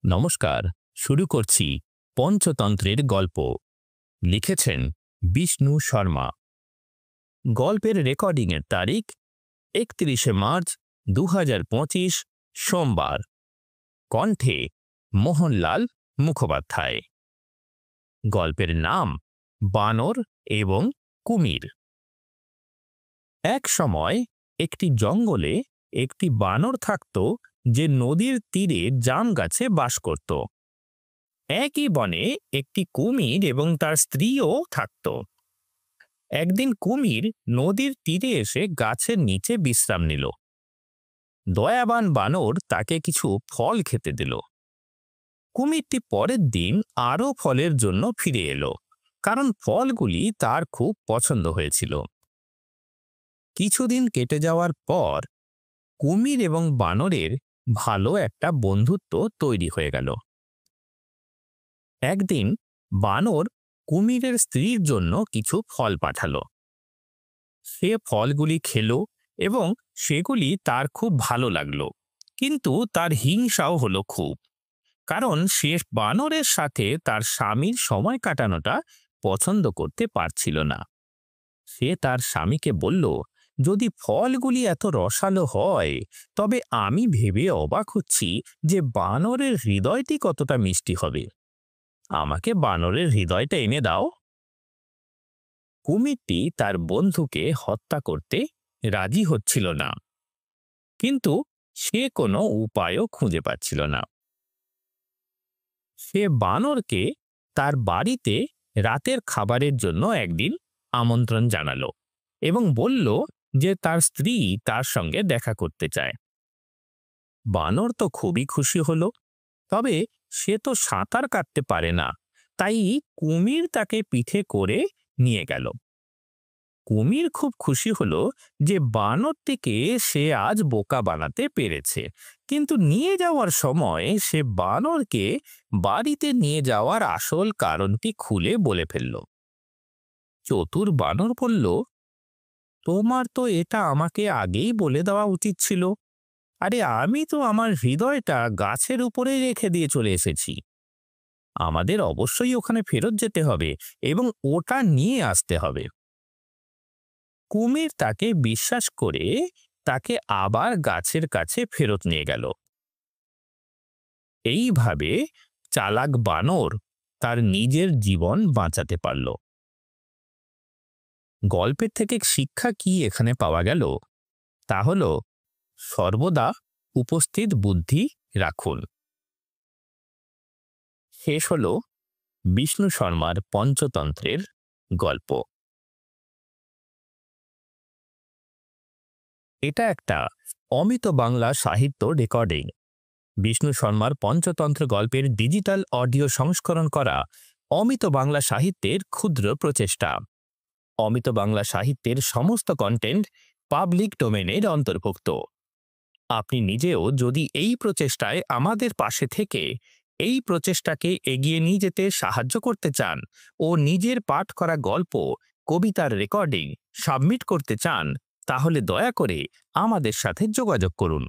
নমস্কার। শুরু করছি পঞ্চতন্ত্রের গল্প। লিখেছেন বিষ্ণু শর্মা। গল্পের রেকর্ডিংয়ের তারিখ 31শে মার্চ 2025, সোমবার। কণ্ঠে মোহনলাল মুখোপাধ্যায়। গল্পের নাম বানর এবং কুমির। এক সময় একটি জঙ্গলে একটি বানর থাকত যে নদীর তীরে জাম গাছে বাস করত। একই বনে একটি কুমির এবং তার স্ত্রীও থাকত। একদিন কুমির নদীর তীরে এসে গাছের নিচে বিশ্রাম নিল। দয়াবান বানর তাকে কিছু ফল খেতে দিল। কুমিরটি পরের দিন আরও ফলের জন্য ফিরে এলো, কারণ ফলগুলি তার খুব পছন্দ হয়েছিল। কিছুদিন কেটে যাওয়ার পর কুমির এবং বানরের ভালো একটা বন্ধুত্ব তৈরি হয়ে গেল। একদিন বানর কুমিরের স্ত্রীর জন্য কিছু ফল পাঠালো। সে ফলগুলি খেলো এবং সেগুলি তার খুব ভালো লাগলো, কিন্তু তার হিংসাও হলো খুব, কারণ সে বানরের সাথে তার স্বামীর সময় কাটানোটা পছন্দ করতে পারছিল না। সে তার স্বামীকে বলল, যদি ফলগুলি এত রসালো হয় তবে আমি ভেবে অবাক হচ্ছি যে বানরের হৃদয়টি কতটা মিষ্টি হবে। আমাকে বানরের হৃদয়টা এনে দাও। কুমিরটি তার বন্ধুকে হত্যা করতে রাজি হচ্ছিল না, কিন্তু সে কোনো উপায়ও খুঁজে পাচ্ছিল না। সে বানরকে তার বাড়িতে রাতের খাবারের জন্য একদিন আমন্ত্রণ জানালো এবং বলল যে তার স্ত্রী তার সঙ্গে দেখা করতে চায়। বানর তো খুবই খুশি হলো, তবে সে তো সাঁতার কাটতে পারে না, তাই কুমির তাকে পিঠে করে নিয়ে গেল। কুমির খুব খুশি হলো যে বানরটিকে সে আজ বোকা বানাতে পেরেছে, কিন্তু নিয়ে যাওয়ার সময় সে বানরকে বাড়িতে নিয়ে যাওয়ার আসল কারণটি খুলে বলে ফেলল। চতুর বানর বলল, তোমার তো এটা আমাকে আগেই বলে দেওয়া উচিত ছিল। আরে আমি তো আমার হৃদয়টা গাছের উপরে রেখে দিয়ে চলে এসেছি। আমাদের অবশ্যই ওখানে ফেরত যেতে হবে এবং ওটা নিয়ে আসতে হবে। কুমির তাকে বিশ্বাস করে তাকে আবার গাছের কাছে ফেরত নিয়ে গেল। এইভাবে চালাক বানর তার নিজের জীবন বাঁচাতে পারল। গল্পের থেকে শিক্ষা কি এখানে পাওয়া গেল তা হল, সর্বদা উপস্থিত বুদ্ধি রাখুন। শেষ হল বিষ্ণু শর্মার পঞ্চতন্ত্রের গল্প। এটা একটা অমিত বাংলা সাহিত্য রেকর্ডিং। বিষ্ণু শর্মার পঞ্চতন্ত্র গল্পের ডিজিটাল অডিও সংস্করণ করা অমিত বাংলা সাহিত্যের ক্ষুদ্র প্রচেষ্টা। অমিত বাংলা সাহিত্যের সমস্ত কন্টেন্ট পাবলিক ডোমেনের অন্তর্ভুক্ত। আপনি নিজেও যদি এই প্রচেষ্টায় আমাদের পাশে থেকে এই প্রচেষ্টাকে এগিয়ে নিয়ে যেতে সাহায্য করতে চান ও নিজের পাঠ করা গল্প, কবিতার রেকর্ডিং সাবমিট করতে চান, তাহলে দয়া করে আমাদের সাথে যোগাযোগ করুন।